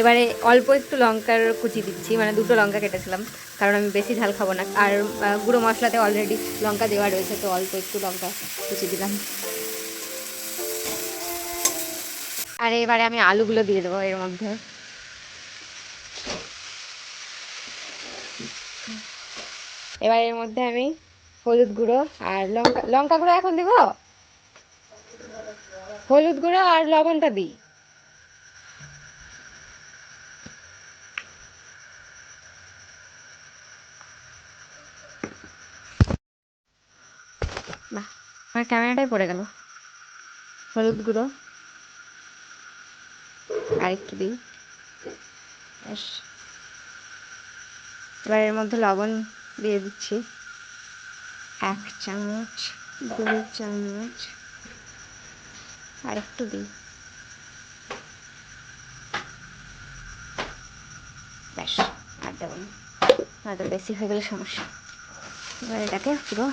এবারে অল্প একটু লঙ্কার কুচি দিচ্ছি, মানে দুটো লঙ্কা কেটেছিলাম, কারণ আমি বেশি ঝাল খাবো না। আর গুঁড়ো মশলাতে অলরেডি লঙ্কা দেওয়া রয়েছে, তো অল্প একটু লঙ্কা কুচি দিলাম। আর এবারে আমি আলুগুলো দিয়ে দেবো এর মধ্যে। এবার এর মধ্যে আমি হলুদ গুঁড়ো আর লঙ্কা লঙ্কা গুঁড়ো এখন দিব, হলুদ গুঁড়ো আর লবণটা দিই। বাহ, আমার ক্যামেরাটাই পড়ে গেল। হলুদ গুঁড়ো আর একটু দিই, ব্যাস। এবার এর মধ্যে লবণ দিয়ে দিচ্ছি 1 চামচ, 2 চামচ, আর একটু দিই, ব্যাস। আর দেবো না, হয়তো বেশি হয়ে গেলে সমস্যা। এবার এটাকে পুরো